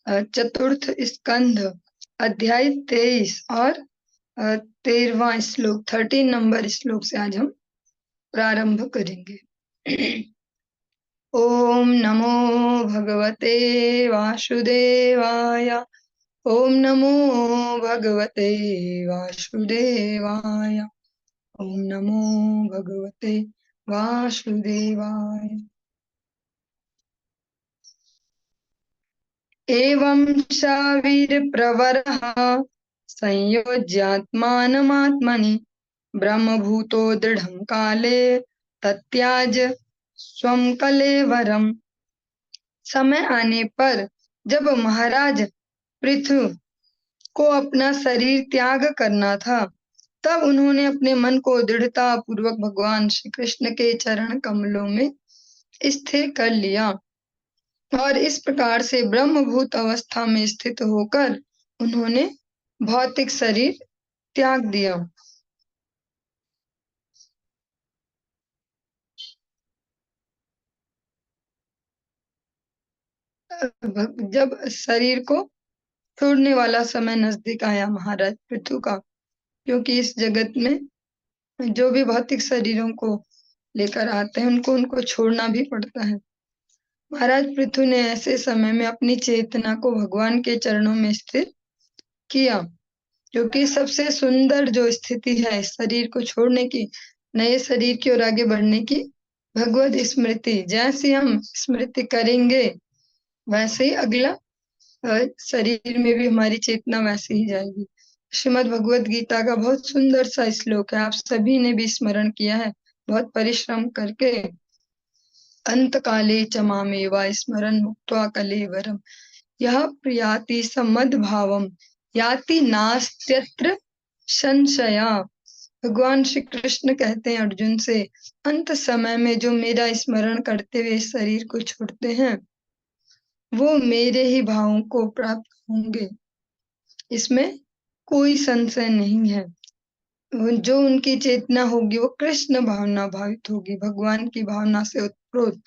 चतुर्थ स्कंध अध्याय 23 और 13वां श्लोक 13 नंबर श्लोक से आज हम प्रारंभ करेंगे। ओम नमो भगवते वासुदेवाय। ओम नमो भगवते वासुदेवाय। ओम नमो भगवते वासुदेवाय। एवं सा वीरप्रवरः संयोज्यात्मानमात्मनि ब्रह्मभूतो दृढ़ं काले तत्याज स्वं कलेवरम। समय आने पर जब महाराज पृथु को अपना शरीर त्याग करना था, तब उन्होंने अपने मन को दृढ़ता पूर्वक भगवान श्री कृष्ण के चरण कमलों में स्थिर कर लिया और इस प्रकार से ब्रह्मभूत अवस्था में स्थित होकर उन्होंने भौतिक शरीर त्याग दिया। जब शरीर को छोड़ने वाला समय नजदीक आया महाराज पृथु का, क्योंकि इस जगत में जो भी भौतिक शरीरों को लेकर आते हैं उनको छोड़ना भी पड़ता है। महाराज पृथु ने ऐसे समय में अपनी चेतना को भगवान के चरणों में स्थिर किया, क्योंकि सबसे सुंदर जो स्थिति है शरीर को छोड़ने की, नए शरीर की ओर आगे बढ़ने की, भगवत स्मृति। जैसे हम स्मृति करेंगे वैसे ही अगला शरीर में भी हमारी चेतना वैसे ही जाएगी। श्रीमद् भगवत गीता का बहुत सुंदर सा श्लोक है, आप सभी ने भी स्मरण किया है बहुत परिश्रम करके। अंत काले च मामेवा स्मरन् मुक्त्वा कलेवरम यः प्रयाति समद्भावम याति नास्त्यत्र संशया। भगवान श्री कृष्ण कहते हैं अर्जुन से, अंत समय में जो मेरा स्मरण करते हुए शरीर को छोड़ते हैं वो मेरे ही भावों को प्राप्त होंगे, इसमें कोई संशय नहीं है। जो उनकी चेतना होगी वो कृष्ण भावना भावित होगी, भगवान की भावना से उत्प्रोत।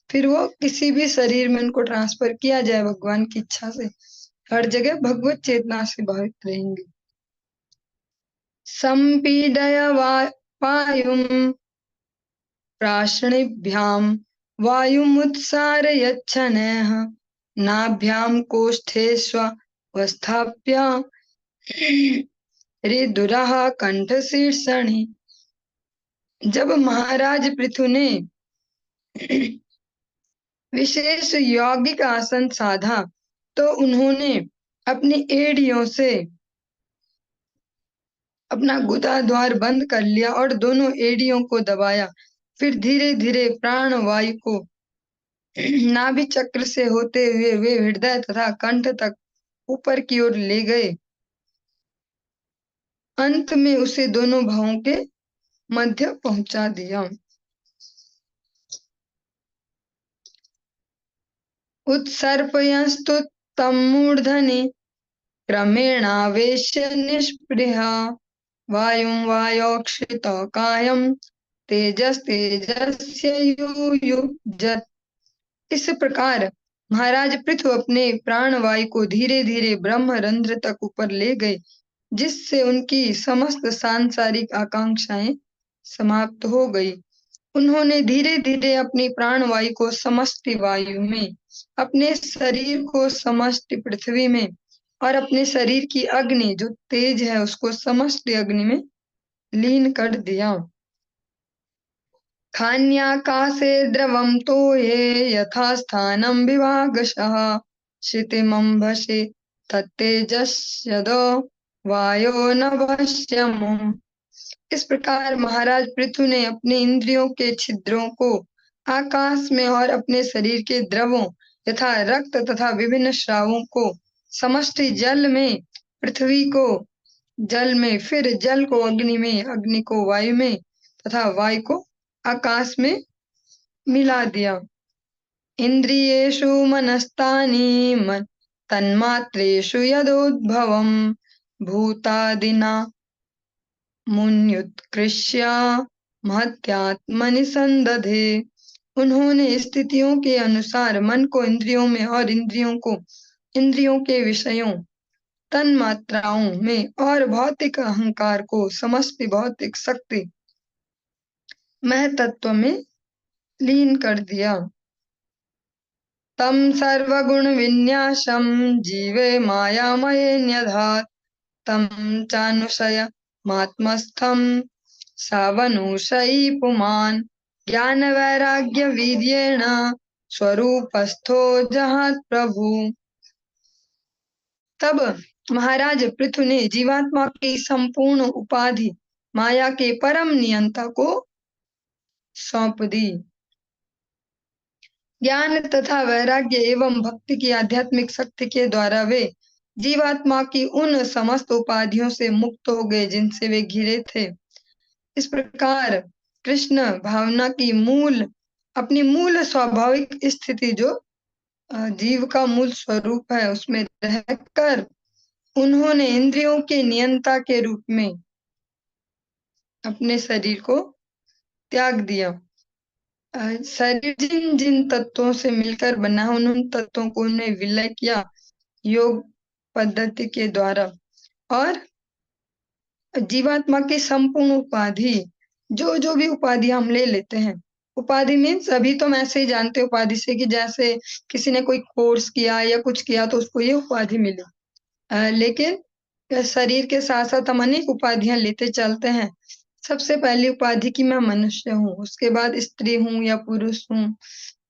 फिर वो किसी भी शरीर में उनको ट्रांसफर किया जाए भगवान की इच्छा से, हर जगह भगवत चेतना से भावित रहेंगे। संपीडय वायुम प्राशनिभ्याम वायुमुत्सारयच्छनैः नाभ्याम कोष्ठेष्वस्थाप्य हृदुरः कंठशीर्षणि। जब महाराज पृथु ने विशेष यौगिक आसन साधा तो उन्होंने अपनी एड़ियों से अपना गुदा द्वार बंद कर लिया और दोनों एड़ियों को दबाया। फिर धीरे धीरे प्राण वायु को नाभि चक्र से होते हुए वे हृदय तथा कंठ तक ऊपर की ओर ले गए। अंत में उसे दोनों भावों के मध्य पहुंचा दिया। उत्सर्पयस्तु तं मूर्धनि क्रमेणावेश्य निष्पृहा वायुं वायोक्षित कायं तेजस्तेजस्य युयुजत्। इस प्रकार महाराज पृथु अपने प्राण वायु को धीरे धीरे ब्रह्मरंध्र तक ऊपर ले गए, जिससे उनकी समस्त सांसारिक आकांक्षाएं समाप्त हो गई। उन्होंने धीरे धीरे अपनी प्राण वायु को समष्टि वायु में, अपने शरीर को समष्टि पृथ्वी में और अपने शरीर की अग्नि जो तेज है उसको समष्टि अग्नि में लीन कर दिया। खान्याकाशे द्रवं तोये यथा स्थानं विभागशः क्षितिमंभसि तत्तेजस्यदो वायो नभस्यमुम्। इस प्रकार महाराज पृथु ने अपने इंद्रियों के छिद्रों को आकाश में और अपने शरीर के द्रवों यथा रक्त तथा विभिन्न स्रावों को समष्टि जल में, पृथ्वी को जल में, फिर जल को अग्नि में, अग्नि को वायु में तथा वायु को आकाश में मिला दिया। इंद्रियेषु मनस्तानि तन्मात्रेषु यदोद्भवम् भूतादिना मुन्युत्कृष्य महत्यात्मनि संदधे। उन्होंने स्थितियों के अनुसार मन को इंद्रियों में और इंद्रियों को इंद्रियों के विषयों, तन मात्राओं में और भौतिक अहंकार को समस्त भौतिक शक्ति महतत्व में लीन कर दिया। तम सर्वगुण विन्यासम जीवे मायामये न्यधात् तम चानुशय मात्मस्थम सावनुषयी पुमान् ज्ञान वैराग्य वीर्येण स्वरूपस्थो जहात् प्रभु। तब महाराज पृथु ने जीवात्मा की संपूर्ण उपाधि माया के परम नियंता को सौंप दी। ज्ञान तथा वैराग्य एवं भक्ति की आध्यात्मिक शक्ति के द्वारा वे जीवात्मा की उन समस्त उपाधियों से मुक्त हो गए जिनसे वे घिरे थे। इस प्रकार कृष्ण भावना की अपनी मूल स्वाभाविक स्थिति जो जीव का मूल स्वरूप है उसमें रहकर उन्होंने इंद्रियों के नियंता के रूप में अपने शरीर को त्याग दिया। शरीर जिन जिन तत्वों से मिलकर बना उन तत्वों को उन्हें विलय किया योग पद्धति के द्वारा। और जीवात्मा की संपूर्ण उपाधि जो जो भी उपाधि हम ले लेते हैं, उपाधि मीन्स अभी तो हम ऐसे ही जानते उपाधि से कि जैसे किसी ने कोई कोर्स किया या कुछ किया तो उसको ये उपाधि मिली, लेकिन शरीर के साथ साथ हम अनेक उपाधियां लेते चलते हैं। सबसे पहली उपाधि की मैं मनुष्य हूँ, उसके बाद स्त्री हूँ या पुरुष हूँ,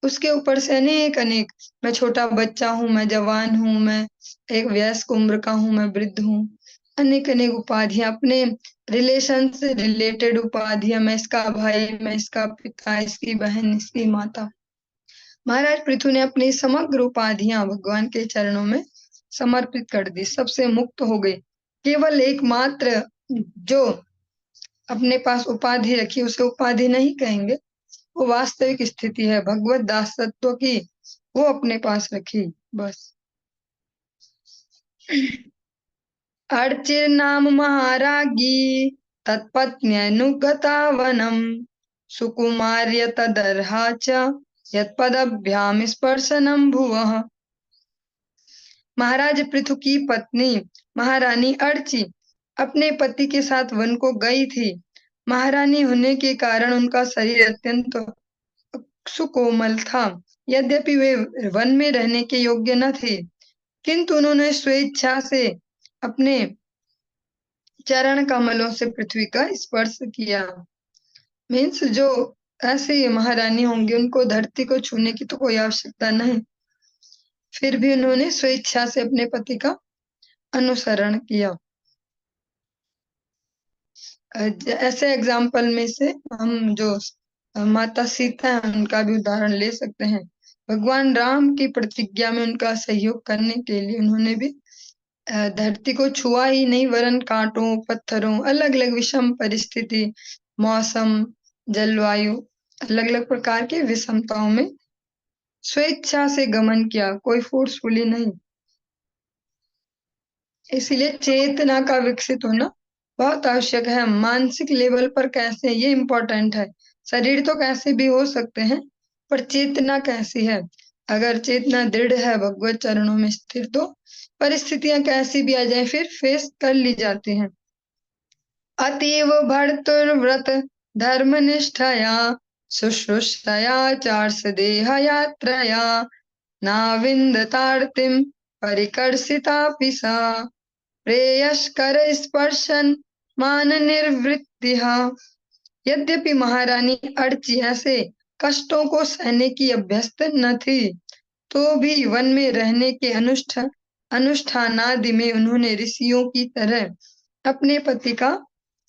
उसके ऊपर से अनेक अनेक, मैं छोटा बच्चा हूँ, मैं जवान हूँ, मैं एक वयस्क उम्र का हूँ, मैं वृद्ध हूँ, अनेक अनेक उपाधियां, अपने रिलेशन से रिलेटेड उपाधियां, मैं इसका भाई, मैं इसका पिता, इसकी बहन, इसकी माता। महाराज पृथु ने अपनी समग्र उपाधियां भगवान के चरणों में समर्पित कर दी, सबसे मुक्त हो गए। केवल एकमात्र जो अपने पास उपाधि रखी उसे उपाधि नहीं कहेंगे, वो वास्तविक स्थिति है भगवत दासत्व की, वो अपने पास रखी बस। अर्चिर्नाम महारागी तत्पत्न्यनुगता वनम सुकुमार्य तदर्हा च यत्पदभ्याम स्पर्शनम भुवः। महाराज पृथु की पत्नी महारानी अर्ची अपने पति के साथ वन को गई थी। महारानी होने के कारण उनका शरीर अत्यंत सुकोमल था। यद्यपि वे वन में रहने के योग्य न थे, किंतु उन्होंने स्वेच्छा से अपने चरण कमलों से पृथ्वी का स्पर्श किया। मीन्स जो ऐसी महारानी होंगी उनको धरती को छूने की तो कोई आवश्यकता नहीं, फिर भी उन्होंने स्वेच्छा से अपने पति का अनुसरण किया। ऐसे एग्जाम्पल में से हम जो माता सीता है उनका भी उदाहरण ले सकते हैं। भगवान राम की प्रतिज्ञा में उनका सहयोग करने के लिए उन्होंने भी धरती को छुआ ही नहीं, वरन कांटों, पत्थरों, अलग अलग विषम परिस्थिति, मौसम, जलवायु, अलग अलग प्रकार की विषमताओं में स्वेच्छा से गमन किया, कोई फोर्सफुली नहीं। इसलिए चेतना का विकसित होना बहुत आवश्यक है। मानसिक लेवल पर कैसे, ये इम्पोर्टेंट है। शरीर तो कैसे भी हो सकते हैं, पर चेतना कैसी है। अगर चेतना दृढ़ है, भगवत चरणों में स्थिर, तो परिस्थितियां कैसी भी आ जाए फिर फेस कर ली जाती हैं। अतीव भर्तुर्व्रत धर्मनिष्ठया शुश्रूषया चार्षदेह यात्रया नाविन्दतार्तिं परिकर्षितापि सा प्रेयस्कर स्पर्शन मान निर्वृत्तिः। यद्यपि महारानी अर्ची ऐसे कष्टों को सहने की अभ्यस्त न थी, तो भी वन में रहने के अनुष्ठानादि में उन्होंने ऋषियों की तरह अपने पति का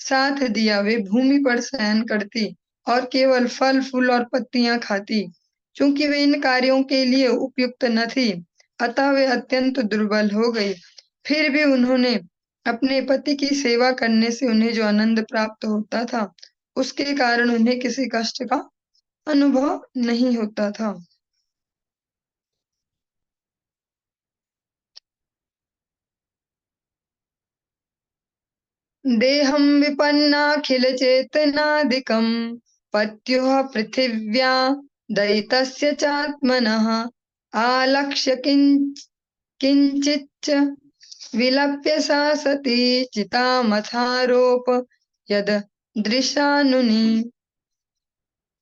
साथ दिया। वे भूमि पर शयन करती और केवल फल फूल और पत्तियां खाती। चूंकि वे इन कार्यों के लिए उपयुक्त न थी, अतः वे अत्यंत दुर्बल हो गई। फिर भी उन्होंने अपने पति की सेवा करने से उन्हें जो आनंद प्राप्त होता था, उसके कारण उन्हें किसी कष्ट का अनुभव नहीं होता था। देहं विपन्नाखिल चेतनादिकं पत्युः पृथिव्या दयितस्य चात्मनः आलक्ष्य किंचिच्च विलप्य सा सती चितामथारोप यद दृशानुनी।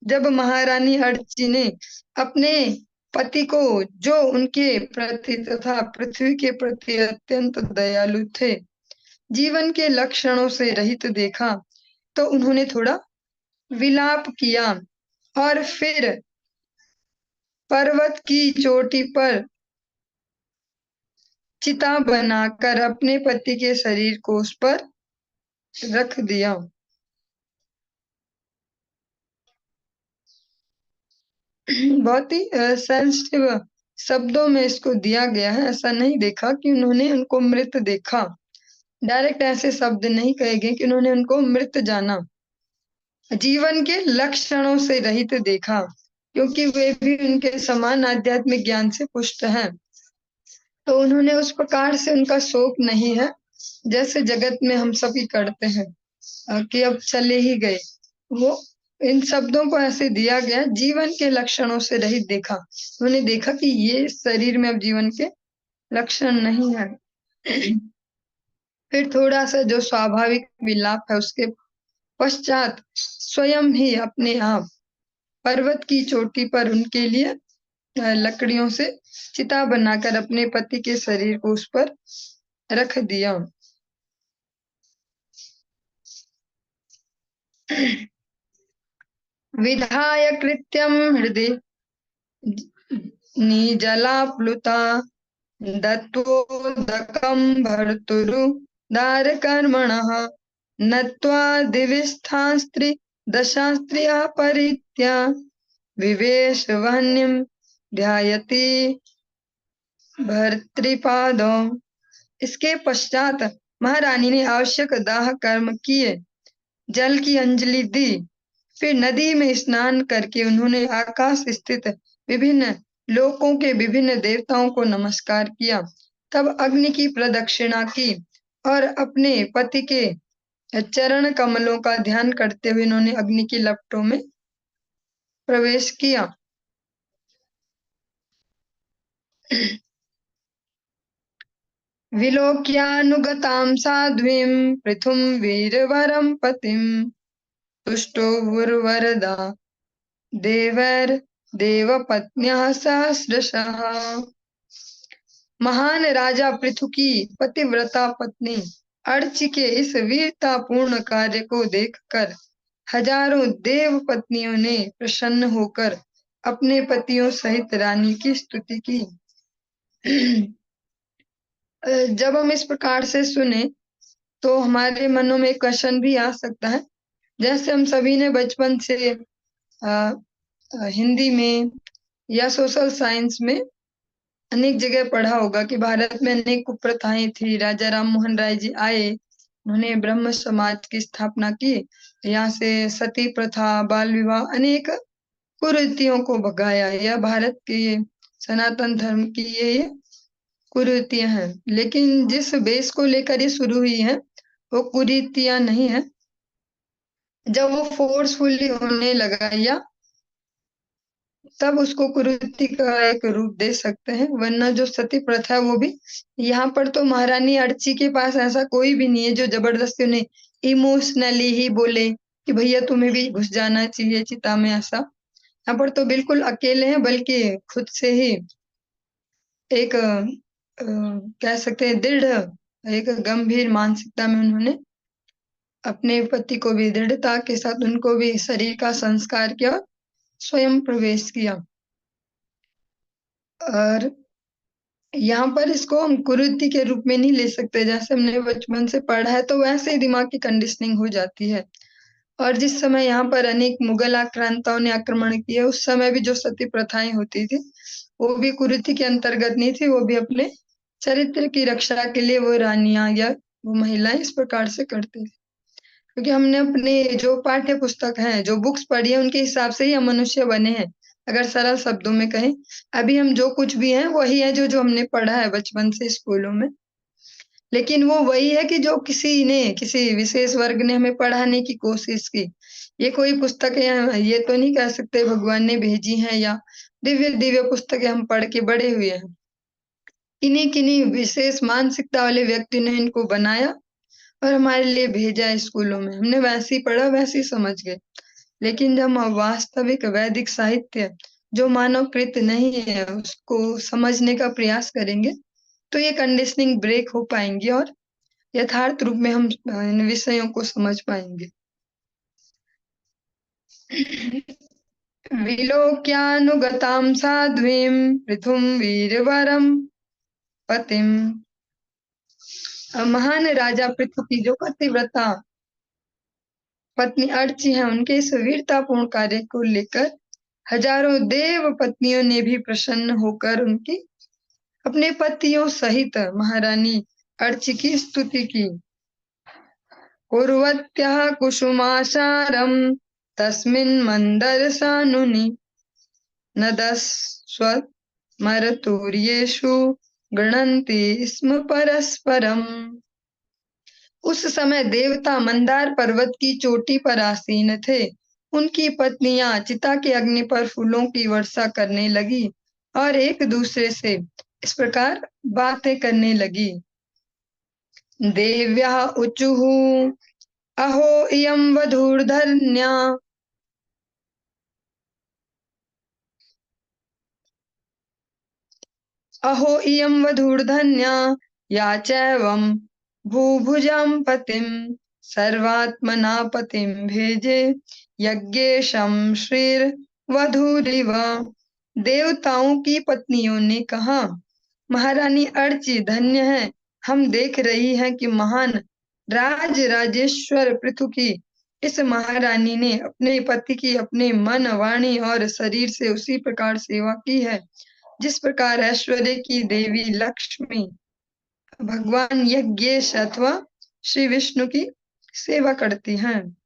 जब महारानी अर्ची ने अपने पति को, जो उनके प्रति तथा पृथ्वी के प्रति अत्यंत दयालु थे, जीवन के लक्षणों से रहित देखा, तो उन्होंने थोड़ा विलाप किया और फिर पर्वत की चोटी पर चिता बनाकर अपने पति के शरीर को उस पर रख दिया। बहुत ही सेंसिटिव शब्दों में इसको दिया गया है। ऐसा नहीं देखा कि उन्होंने उनको मृत देखा, डायरेक्ट ऐसे शब्द नहीं कहे गए कि उन्होंने उनको मृत जाना। जीवन के लक्षणों से रहित देखा, क्योंकि वे भी उनके समान आध्यात्मिक ज्ञान से पुष्ट हैं, तो उन्होंने उस प्रकार से उनका शोक नहीं है जैसे जगत में हम सभी करते हैं कि अब चले ही गए। वो इन शब्दों को ऐसे दिया गया, जीवन के लक्षणों से रहित देखा। उन्होंने देखा कि ये शरीर में अब जीवन के लक्षण नहीं है। फिर थोड़ा सा जो स्वाभाविक विलाप है, उसके पश्चात स्वयं ही अपने आप पर्वत की चोटी पर उनके लिए लकड़ियों से चिता बनाकर अपने पति के शरीर को उस पर रख दिया। विधाय कृत्यं हृदि निजलाप्लुता दत्तोदकं भर्तुरुदारकर्मणः नत्वा दिविस्थास्त्री दशास्त्रिया परित्या विवेश वह्निं ध्यायति भर्तृपादौ। इसके पश्चात महारानी ने आवश्यक दाह कर्म किए, जल की अंजलि दी, फिर नदी में स्नान करके उन्होंने आकाश स्थित विभिन्न लोकों के विभिन्न देवताओं को नमस्कार किया। तब अग्नि की प्रदक्षिणा की और अपने पति के चरण कमलों का ध्यान करते हुए उन्होंने अग्नि की लपटों में प्रवेश किया। विलोक्यानुगतां साध्वीं पृथुं वीरवरं पतिं तुष्टो वरदा देवपत्न्याः सहस्रशः। महान राजा पृथु की पतिव्रता पत्नी अर्ची के इस वीरतापूर्ण कार्य को देखकर हजारों देव पत्नियों ने प्रसन्न होकर अपने पतियों सहित रानी की स्तुति की। जब हम इस प्रकार से सुने तो हमारे मनों में क्वेश्चन भी आ सकता है, जैसे हम सभी ने बचपन से हिंदी में या सोशल साइंस में अनेक जगह पढ़ा होगा कि भारत में अनेक कुप्रथाएं थी। राजा राम मोहन राय जी आए, उन्होंने ब्रह्म समाज की स्थापना की, यहाँ से सती प्रथा, बाल विवाह, अनेक कुरीतियों को भगाया। यह भारत के सनातन धर्म की ये कुरीतियां हैं, लेकिन जिस बेस को लेकर ये शुरू हुई है वो कुरीतियां नहीं है। जब वो फोर्सफुली होने लगा या तब उसको कुरीति का एक रूप दे सकते हैं, वरना जो सती प्रथा है वो भी, यहाँ पर तो महारानी अर्ची के पास ऐसा कोई भी नहीं है जो जबरदस्ती उन्हें इमोशनली ही बोले कि भैया तुम्हें भी घुस जाना चाहिए चिता में। ऐसा यहाँ पर तो बिल्कुल अकेले हैं, बल्कि खुद से ही एक कह सकते हैं दृढ़, एक गंभीर मानसिकता में उन्होंने अपने पति को भी दृढ़ता के साथ उनको भी शरीर का संस्कार किया, स्वयं प्रवेश किया। और यहाँ पर इसको हम कुरीति के रूप में नहीं ले सकते, जैसे हमने बचपन से पढ़ा है तो वैसे ही दिमाग की कंडीशनिंग हो जाती है। और जिस समय यहाँ पर अनेक मुगल आक्रांताओं ने आक्रमण किया, उस समय भी जो सती प्रथाएं होती थी वो भी कुरीति के अंतर्गत नहीं थी, वो भी अपने चरित्र की रक्षा के लिए वो रानियां या वो महिलाएं इस प्रकार से करती थी। क्योंकि हमने अपने जो पाठ्य पुस्तक हैं, जो बुक्स पढ़ी है, उनके हिसाब से ही हम मनुष्य बने हैं। अगर सरल शब्दों में कहें, अभी हम जो कुछ भी हैं वही है जो जो हमने पढ़ा है बचपन से स्कूलों में। लेकिन वो वही है कि जो किसी विशेष वर्ग ने हमें पढ़ाने की कोशिश की। ये कोई पुस्तकें ये तो नहीं कह सकते भगवान ने भेजी हैं या दिव्य दिव्य पुस्तकें हम पढ़ के बड़े हुए हैं। इन्हीं किन्हीं विशेष मानसिकता वाले व्यक्ति ने इनको बनाया और हमारे लिए भेजा है स्कूलों में। हमने वैसे ही पढ़ा, वैसे ही समझ गए। लेकिन जब हम वास्तविक वैदिक साहित्य जो मानवकृत नहीं है उसको समझने का प्रयास करेंगे तो ये कंडीशनिंग ब्रेक हो पाएंगी और यथार्थ रूप में हम इन विषयों को समझ पाएंगे। विलोक्यानुगतां साध्वीं पृथुं वीरवरं पतिम। महान राजा पृथु की जो पतिव्रता पत्नी अर्ची है, उनके इस वीरतापूर्ण कार्य को लेकर हजारों देव पत्नियों ने भी प्रसन्न होकर उनकी अपने पतियों सहित महारानी अर्ची की स्तुति की। कुर्वत्यः कुसुमासारं तस्मिन् मन्दरसानुनि नदस्वमरतुर्येषु गृह्णन्ति स्म परस्परम्। उस समय देवता मंदार पर्वत की चोटी पर आसीन थे। उनकी पत्नियां चिता के अग्नि पर फूलों की वर्षा करने लगी और एक दूसरे से इस प्रकार बातें करने लगी। देव्याः ऊचुः अहो इयं वधूर्धन्या अहो इयं वधूर्धन्या या चैवं भूभुजां पतिं सर्वात्मना पतिं भेजे यज्ञेशं श्रीर्वधूरिव। देवताओं की पत्नियों ने कहा, महारानी अर्ची धन्य है। हम देख रही हैं कि महान राज राजेश्वर पृथु की इस महारानी ने अपने पति की अपने मन, वाणी और शरीर से उसी प्रकार सेवा की है जिस प्रकार ऐश्वर्य की देवी लक्ष्मी भगवान यज्ञेश अथवा श्री विष्णु की सेवा करती हैं।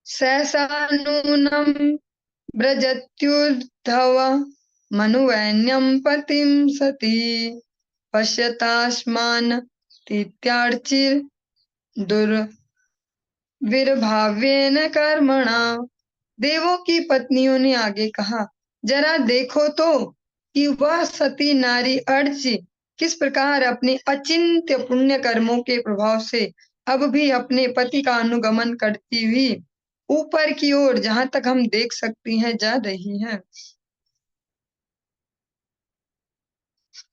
सहसा नूनं व्रजत्युद्धव मनुवैन्यं पतिं सती पश्यतास्मान् तीत्यार्चिर् दुर्विर्भाव्येन कर्मणा। देवों की पत्नियों ने आगे कहा, जरा देखो तो कि वह सती नारी अर्ची किस प्रकार अपने अचिंत्य पुण्य कर्मों के प्रभाव से अब भी अपने पति का अनुगमन करती हुई ऊपर की ओर, जहां तक हम देख सकती हैं, जा रही हैं।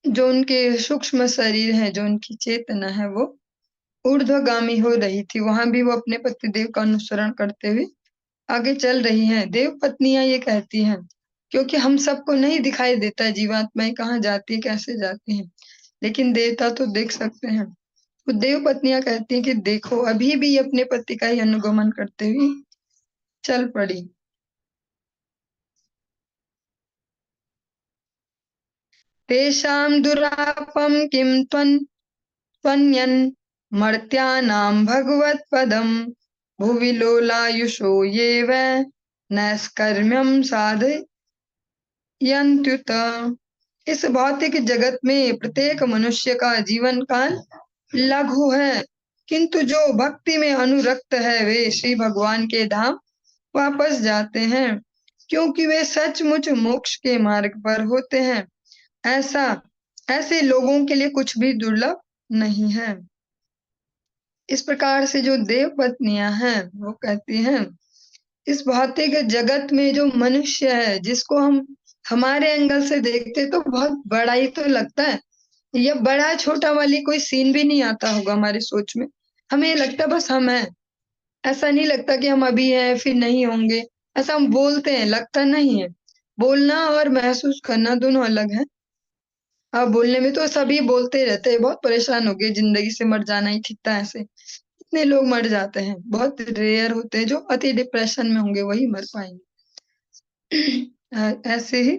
जो उनके सूक्ष्म शरीर है, जो उनकी चेतना है, वो ऊर्ध्वगामी हो रही थी। वहां भी वो अपने पति देव का अनुसरण करते हुए आगे चल रही हैं। देव पत्नियां ये कहती हैं, क्योंकि हम सबको नहीं दिखाई देता है जीवात्माएं कहाँ जाती है, कैसे जाती हैं, लेकिन देवता तो देख सकते हैं। तो देव पत्नियां कहती हैं कि देखो, अभी भी अपने पति का ही अनुगमन करते हुए चल पड़ी। तेषां दुरापं किं त्वन्यन् मर्त्यानां भगवत्पदं भुवि लोलायुषो ये वै नैष्कर्म्यं साधयन्त्युत। इस भौतिक जगत में प्रत्येक मनुष्य का जीवन काल लघु है, किंतु जो भक्ति में अनुरक्त है वे श्री भगवान के धाम वापस जाते हैं, क्योंकि वे सचमुच मोक्ष के मार्ग पर होते हैं। ऐसे लोगों के लिए कुछ भी दुर्लभ नहीं है। इस प्रकार से जो देव पत्नियां हैं वो कहती हैं, इस भौतिक जगत में जो मनुष्य है, जिसको हम हमारे एंगल से देखते तो बहुत बड़ा ही तो लगता है, या बड़ा छोटा वाली कोई सीन भी नहीं आता होगा हमारे सोच में। हमें ये लगता बस हम हैं, ऐसा नहीं लगता कि हम अभी हैं फिर नहीं होंगे। ऐसा हम बोलते हैं, लगता नहीं है। बोलना और महसूस करना दोनों अलग है। अब बोलने में तो सभी बोलते रहते हैं, बहुत परेशान हो गए, जिंदगी से मर जाना ही ठीक था। ऐसे इतने लोग मर जाते हैं, बहुत रेयर होते हैं जो अति डिप्रेशन में होंगे वही मर पाएंगे। ऐसे ही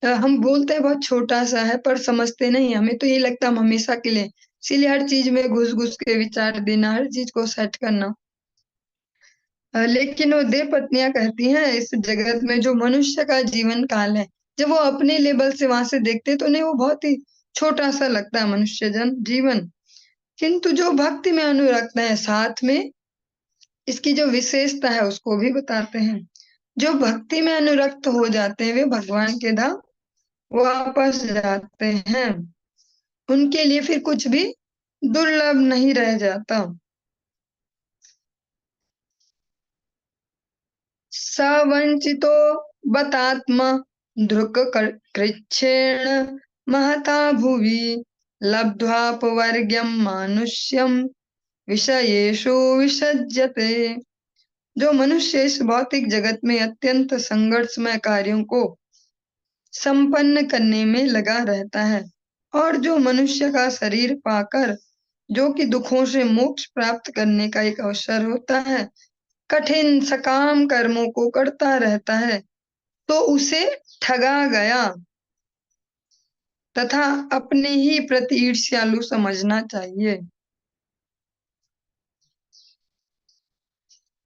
हम बोलते हैं बहुत छोटा सा है पर समझते नहीं। हमें तो ये लगता है हम हमेशा के लिए, इसीलिए हर चीज में घुस घुस के विचार देना, हर चीज को सेट करना। लेकिन वो देव पत्नियां कहती हैं, इस जगत में जो मनुष्य का जीवन काल है, जब वो अपने लेवल से वहां से देखते हैं तो उन्हें वो बहुत ही छोटा सा लगता है मनुष्य जन जीवन। किंतु जो भक्ति में अनुरक्त है, साथ में इसकी जो विशेषता है उसको भी बताते हैं। जो भक्ति में अनुरक्त हो जाते हैं वे भगवान के धाम वापस जाते हैं। उनके लिए फिर कुछ भी दुर्लभ नहीं रह जाता। सवंचितो बतात्मा दृक् कृच्छ्रेण महता भुवि लब्ध्वापवर्ग्यं मानुष्यम विषयेषु विसज्जते। जो मनुष्य इस भौतिक जगत में अत्यंत संघर्षमय कार्यों को संपन्न करने में लगा रहता है, और जो मनुष्य का शरीर पाकर, जो कि दुखों से मोक्ष प्राप्त करने का एक अवसर होता है, कठिन सकाम कर्मों को करता रहता है, तो उसे ठगा गया तथा अपने ही प्रति ईर्ष्यालु समझना चाहिए।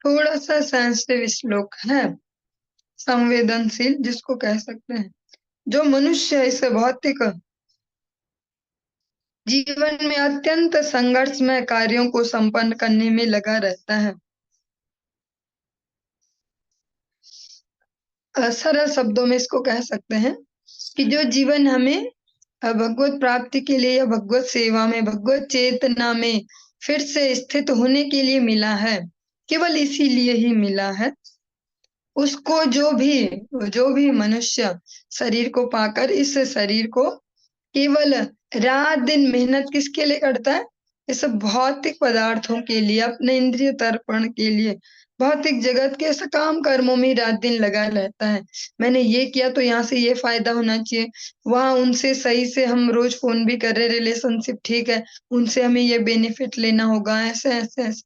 थोड़ा सा सेंसिटिव श्लोक है, संवेदनशील जिसको कह सकते हैं। जो मनुष्य इस भौतिक जीवन में अत्यंत संघर्षमय कार्यों को संपन्न करने में लगा रहता है, सरल शब्दों में इसको कह सकते हैं कि जो जीवन हमें भगवत प्राप्ति के लिए या भगवत सेवा में, भगवत चेतना में फिर से स्थित होने के लिए मिला है, केवल इसीलिए ही मिला है, उसको जो भी मनुष्य शरीर को पाकर इस शरीर को केवल रात दिन मेहनत किसके लिए करता है? इस भौतिक पदार्थों के लिए, अपने इंद्रिय तर्पण के लिए, भौतिक जगत के सकाम कर्मों में रात दिन लगा रहता है। मैंने ये किया तो यहाँ से ये फायदा होना चाहिए, वहां उनसे सही से हम रोज फोन भी कर रहे, रिलेशनशिप ठीक है, उनसे हमें ये बेनिफिट लेना होगा, ऐसे ऐसे ऐसे।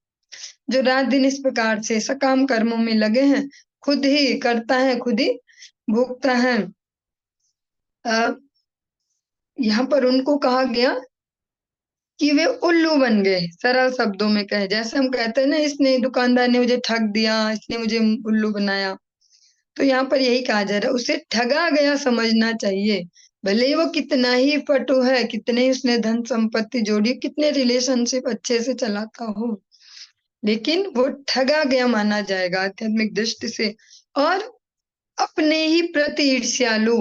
जो रात दिन इस प्रकार से सकाम कर्मों में लगे हैं, खुद ही करता है, खुद ही भोगता है। यहाँ पर उनको कहा गया कि वे उल्लू बन गए। सरल शब्दों में कहे, जैसे हम कहते हैं ना, इसने दुकानदार ने मुझे ठग दिया, इसने मुझे उल्लू बनाया, तो यहाँ पर यही कहा जा रहा है, उसे ठगा गया समझना चाहिए। भले ही वो कितना ही पटु है, कितने ही उसने धन संपत्ति जोड़ी, कितने रिलेशनशिप अच्छे से चलाता हो, लेकिन वो ठगा गया माना जाएगा आध्यात्मिक दृष्टि से। और अपने ही प्रति ईर्ष्यालु,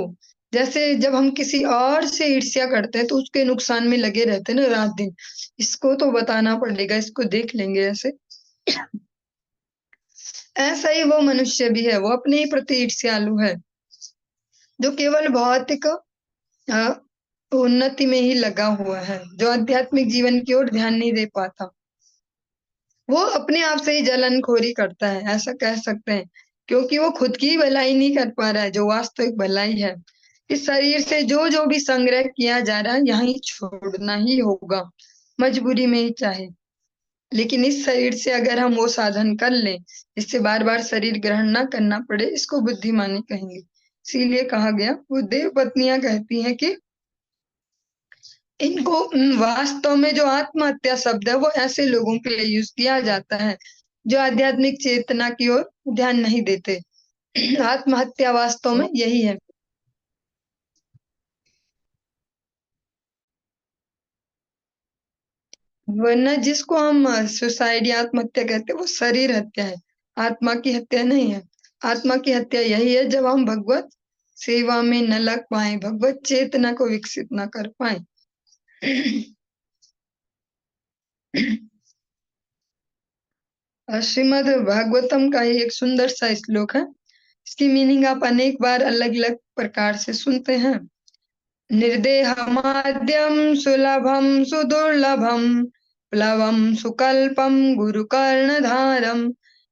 जैसे जब हम किसी और से ईर्ष्या करते हैं तो उसके नुकसान में लगे रहते हैं ना रात दिन, इसको तो बताना पड़ेगा, इसको देख लेंगे, ऐसे ऐसा ही वो मनुष्य भी है, वो अपने ही प्रति ईर्ष्यालु है, जो केवल भौतिक उन्नति में ही लगा हुआ है, जो आध्यात्मिक जीवन की ओर ध्यान नहीं दे पाता। वो अपने आप से ही जलनखोरी करता है, ऐसा कह सकते हैं, क्योंकि वो खुद की भलाई नहीं कर पा रहा है, जो वास्तविक भलाई है। इस शरीर से जो भी संग्रह किया जा रहा है, यहाँ ही छोड़ना ही होगा, मजबूरी में ही चाहे। लेकिन इस शरीर से अगर हम वो साधन कर लें जिससे बार बार शरीर ग्रहण ना करना पड़े, इसको बुद्धिमानी कहेंगे। इसीलिए कहा गया, वो देव पत्नियां कहती हैं कि इनको वास्तव में जो आत्महत्या शब्द है वो ऐसे लोगों के लिए यूज किया जाता है जो आध्यात्मिक चेतना की ओर ध्यान नहीं देते। आत्महत्या वास्तव में यही है। वरना जिसको हम सुसाइड या आत्महत्या कहते हैं वो शरीर हत्या है, आत्मा की हत्या नहीं है। आत्मा की हत्या यही है जब हम भगवत सेवा में न लग पाए, भगवत चेतना को विकसित न कर पाए। श्रीमद् भागवतम का ही एक सुंदर सा श्लोक है, इसकी मीनिंग आप अनेक बार अलग अलग प्रकार से सुनते हैं। निर्देहमाद्यं सुलभं सुदुर्लभं प्लवं सुकल्पं गुरुकर्णधारं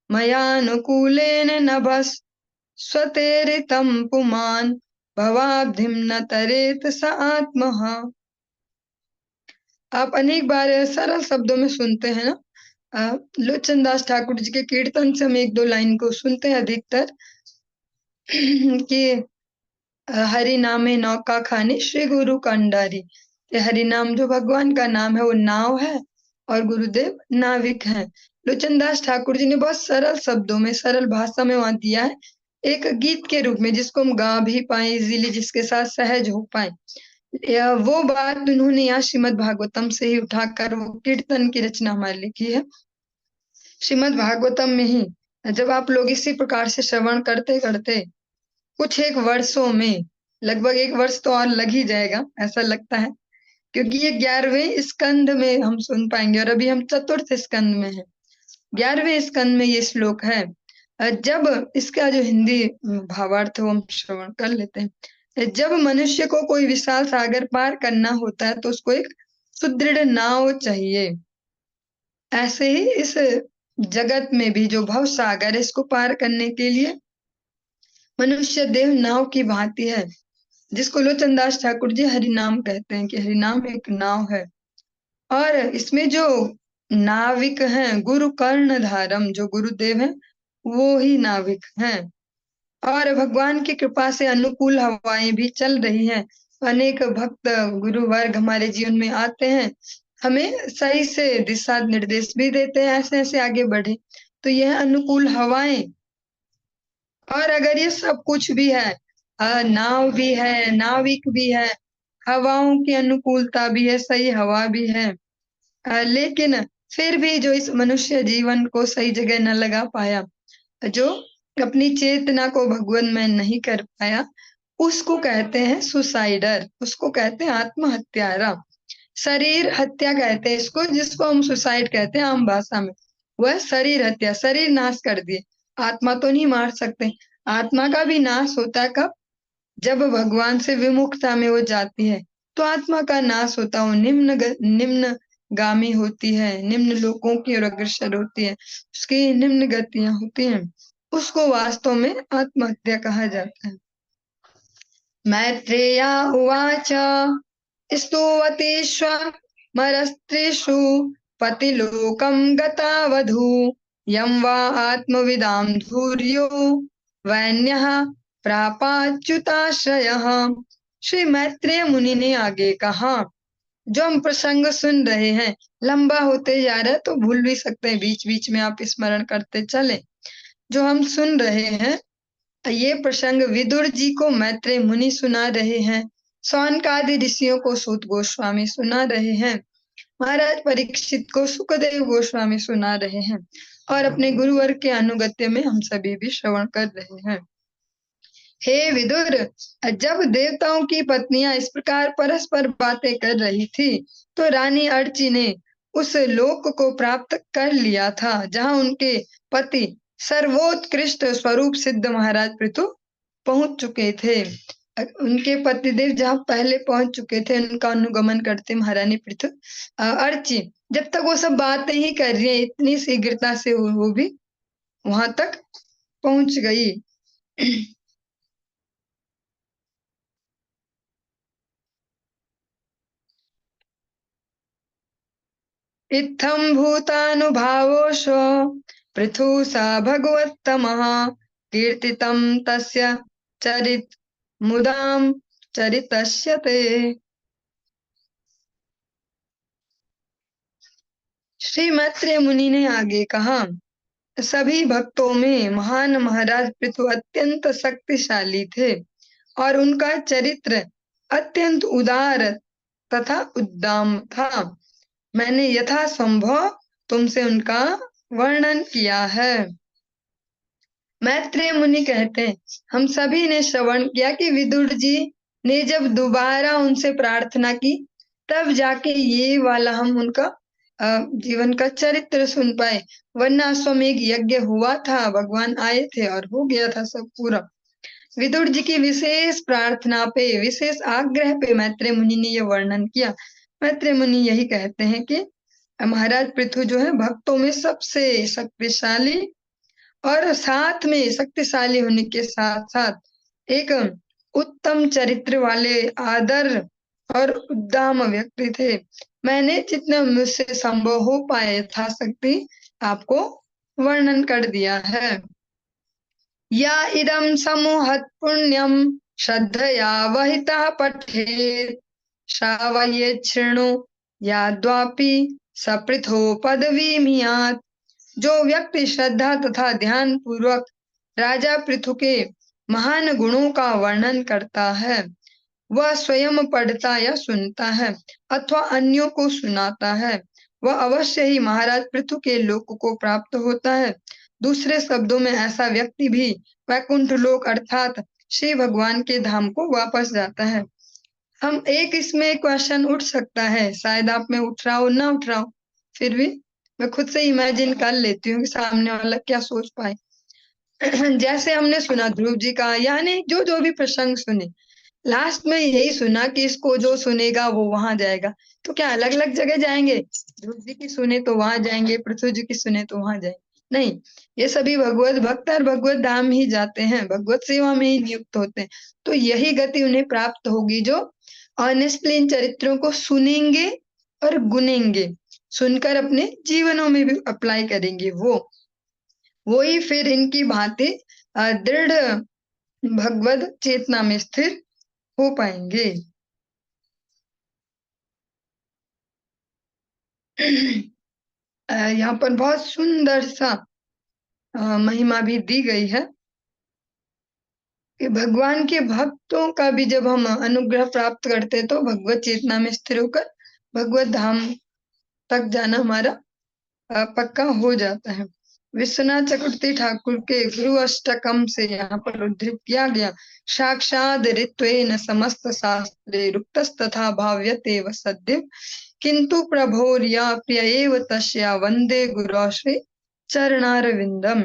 मयानुकूलेन नभस् स्वतेरितं पुमान् भवाब्धिं न तरेत स आत्मः। आप अनेक बार सरल शब्दों में सुनते हैं ना, लोचन दास ठाकुर जी के कीर्तन से हम एक दो लाइन को सुनते हैं अधिकतर कि हरि नामे नौका खानी श्री गुरु कंडारी। हरि नाम जो भगवान का नाम है वो नाव है और गुरुदेव नाविक हैं। लोचनदास ठाकुर जी ने बहुत सरल शब्दों में, सरल भाषा में वहां दिया है, एक गीत के रूप में जिसको हम गा भी पाए इजीली, जिसके साथ सहज हो पाए। वो बात उन्होंने यहाँ श्रीमद् भागवतम से ही उठाकर वो कीर्तन की रचना हमारे लिखी है। श्रीमद् भागवतम में ही जब आप लोग इसी प्रकार से श्रवण करते करते कुछ एक वर्षों में, लगभग 1 वर्ष तो और लग ही जाएगा ऐसा लगता है, क्योंकि ये 11वें स्कंद में हम सुन पाएंगे और अभी हम चतुर्थ स्कंद में हैं। 11वें स्कंद में ये श्लोक है। जब इसका जो हिंदी भावार्थ है वो हम श्रवण कर लेते हैं। जब मनुष्य को कोई विशाल सागर पार करना होता है तो उसको एक सुदृढ़ नाव चाहिए। ऐसे ही इस जगत में भी जो भव सागर है, इसको पार करने के लिए मनुष्य देव नाव की भांति है, जिसको लोचनदास ठाकुर जी हरिनाम कहते हैं कि हरिनाम एक नाव है। और इसमें जो नाविक हैं, गुरु कर्णधारम, जो गुरुदेव हैं वो ही नाविक हैं। और भगवान की कृपा से अनुकूल हवाएं भी चल रही हैं। अनेक भक्त गुरु वर्ग हमारे जीवन में आते हैं, हमें सही से दिशा निर्देश भी देते हैं, ऐसे ऐसे आगे बढ़े। तो यह अनुकूल हवाएं, और अगर ये सब कुछ भी है, नाव भी है, नाविक भी है, हवाओं की अनुकूलता भी है, सही हवा भी है, लेकिन फिर भी जो इस मनुष्य जीवन को सही जगह न लगा पाया, जो अपनी चेतना को भगवान में नहीं कर पाया, उसको कहते हैं सुसाइडर, उसको कहते हैं आत्महत्यारा। शरीर हत्या कहते हैं इसको, जिसको हम सुसाइड कहते हैं आम भाषा में। वह शरीर हत्या, शरीर नाश कर दिए, आत्मा तो नहीं मार सकते। आत्मा का भी नाश होता है कब? जब भगवान से विमुखता में वो जाती है, तो आत्मा का नाश होता है, निम्न गामी होती है, निम्न लोकों की ओर अग्रसर होती है, उसकी निम्न गतियां होती हैं, उसको वास्तव में आत्महत्या कहा जाता है। मैत्रेया उवाच स्तुवतीष्वमरस्त्रिषु पतिलोकं गता वधू यं वा आत्मविदां धूर्यो वैन्यः प्रापाच्युताश्रयः। श्री मैत्रेय मुनि ने आगे कहा, जो हम प्रसंग सुन रहे हैं लंबा होते जा रहा है तो भूल भी सकते हैं, बीच बीच में आप स्मरण करते चले। जो हम सुन रहे हैं ये प्रसंग विदुर जी को मैत्रेय मुनि सुना रहे हैं, सौनकादि ऋषियों को सूत गोस्वामी सुना रहे हैं, महाराज परीक्षित को सुखदेव गोस्वामी सुना रहे हैं, और अपने गुरुवर के अनुगत्य में हम सभी भी श्रवण कर रहे हैं। हे विदुर, जब देवताओं की पत्नियां इस प्रकार परस्पर बातें कर रही थी, तो रानी अर्ची ने उस लोक को प्राप्त कर लिया था जहां उनके पति सर्वोत्कृष्ट स्वरूप सिद्ध महाराज पृथु पहुंच चुके थे। उनके पतिदेव जहां पहले पहुंच चुके थे, उनका अनुगमन करते महारानी पृथु अर्ची जब तक वो सब बातें ही कर रही है, इतनी शीघ्रता से वो भी वहां तक पहुंच गई। इत्थं भूतानुभावोऽशो पृथु स भगवत्तमः कीर्तितं तस्य चरित मुदां चरितस्य ते। श्री मैत्रेय मुनि ने आगे कहा, सभी भक्तों में महान महाराज पृथु अत्यंत शक्तिशाली थे और उनका चरित्र अत्यंत उदार तथा उद्दाम था। मैंने यथासंभव तुमसे उनका वर्णन किया है। मैत्रेय मुनि कहते हैं, हम सभी ने श्रवण किया कि विदुर जी ने जब दोबारा उनसे प्रार्थना की, तब जाके ये वाला हम उनका जीवन का चरित्र सुन पाए, वरना अश्वमेघ यज्ञ हुआ था, भगवान आए थे और हो गया था सब पूरा। विदुर जी की विशेष प्रार्थना पे, विशेष आग्रह पे मैत्रेय मुनि ने यह वर्णन किया। मैत्रेय मुनि यही कहते हैं कि महाराज पृथु जो है भक्तों में सबसे शक्तिशाली और साथ में शक्तिशाली होने के साथ साथ एक उत्तम चरित्र वाले आदर और उद्दाम व्यक्ति थे। मैंने जितना मुझसे संभव हो पाए यथाशक्ति आपको वर्णन कर दिया है। या इदं समूहत पुण्यम श्रद्धया वहिता पठेत् श्रावयेत् शृणु याद्वापि सपृथो पदवीमियात्। जो व्यक्ति श्रद्धा तथा ध्यान पूर्वक राजा पृथु के महान गुणों का वर्णन करता है, वह स्वयं पढ़ता या सुनता है अथवा अन्यों को सुनाता है, वह अवश्य ही महाराज पृथु के लोक को प्राप्त होता है। दूसरे शब्दों में ऐसा व्यक्ति भी वैकुंठ लोक अर्थात श्री भगवान के धाम को वापस जाता है। हम एक इसमें क्वेश्चन उठ सकता है, शायद आप में उठ रहा हो ना उठ रहा हो, फिर भी मैं खुद से इमेजिन कर लेती हूँ कि सामने वाला क्या सोच पाए। जैसे हमने सुना ध्रुव जी का, यानी जो जो भी प्रसंग सुने, लास्ट में यही सुना कि इसको जो सुनेगा वो वहां जाएगा। तो क्या अलग अलग जगह जाएंगे? ध्रुव जी की सुने तो वहां जाएंगे, पृथ्वी जी की सुने तो वहां जाएंगे? नहीं, ये सभी भगवत भक्त और भगवत धाम ही जाते हैं, भगवत सेवा में ही नियुक्त होते हैं। तो यही गति उन्हें प्राप्त होगी जो ऑनेस्टली इन चरित्रों को सुनेंगे और गुनेंगे, सुनकर अपने जीवनों में भी अप्लाई करेंगे। वो ही फिर इनकी भांति दृढ़ भगवत चेतना में स्थिर हो पाएंगे। यहाँ पर बहुत सुंदर सा महिमा भी दी गई है कि भगवान के भक्तों का भी जब हम अनुग्रह प्राप्त करते हैं तो भगवत चेतना में स्थिर होकर भगवत धाम तक जाना हमारा पक्का हो जाता है। विश्वनाथ चक्रवर्ती ठाकुर के गुरु अष्टकम से यहाँ पर उद्धृत किया गया, साक्षाद ऋत्वेन समस्त शास्त्रे रुक्तस्तथा भाव्यतेव सद्य किंतु प्रभोर्या प्रिय एव तस्या वंदे गुरोश्री चरणारविंदम।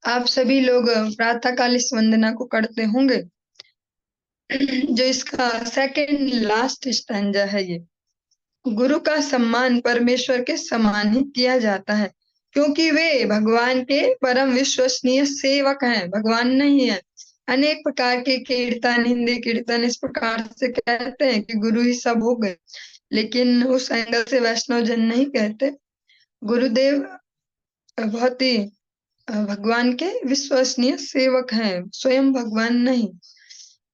आप सभी लोग प्रातःकाल इस वंदना को करते होंगे। जो इसका सेकंड लास्ट स्टैंजा है, ये गुरु का सम्मान परमेश्वर के समान ही किया जाता है, क्योंकि वे भगवान के परम विश्वसनीय सेवक हैं, भगवान नहीं है। अनेक प्रकार के कीर्तन, हिंदी कीर्तन इस प्रकार से कहते हैं कि गुरु ही सब हो गए, लेकिन उस एंगल से वैष्णव जन नहीं कहते। गुरुदेव बहुत ही भगवान के विश्वसनीय सेवक हैं, स्वयं भगवान नहीं।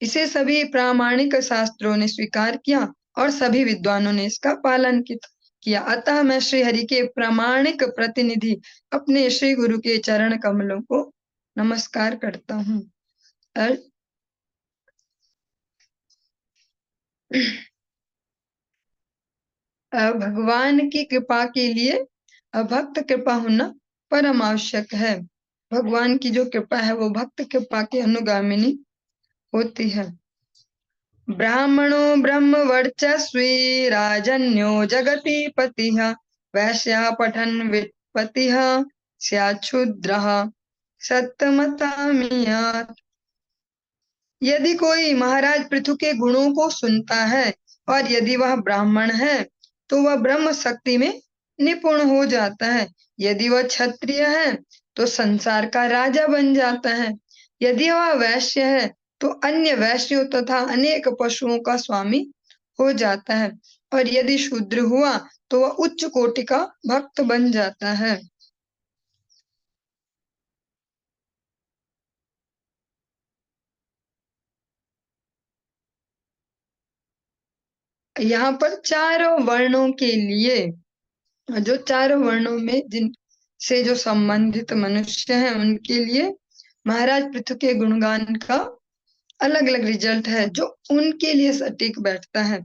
इसे सभी प्रामाणिक शास्त्रों ने स्वीकार किया और सभी विद्वानों ने इसका पालन किया। अतः मैं श्री हरि के प्रामाणिक प्रतिनिधि अपने श्री गुरु के चरण कमलों को नमस्कार करता हूँ। भगवान की कृपा के लिए भक्त कृपा होना परम आवश्यक है। भगवान की जो कृपा है वो भक्त कृपा के अनुगामिनी होती है। ब्राह्मणो ब्रह्म वर्चस्वी राजन्यो जगति पतिः वैश्यः पठन् वित्पतिः स्याच्छूद्रः सत्तमतामियात्। यदि कोई महाराज पृथु के गुणों को सुनता है और यदि वह ब्राह्मण है तो वह ब्रह्म शक्ति में निपुण हो जाता है। यदि वह क्षत्रिय है तो संसार का राजा बन जाता है। यदि वह वैश्य है तो अन्य वैश्यों तथा अनेक पशुओं का स्वामी हो जाता है, और यदि शूद्र हुआ तो वह उच्च कोटि का भक्त बन जाता है। यहाँ पर चारों वर्णों के लिए, जो चारों वर्णों में जिन से जो संबंधित मनुष्य हैं उनके लिए महाराज पृथु के गुणगान का अलग अलग रिजल्ट है जो उनके लिए सटीक बैठता है।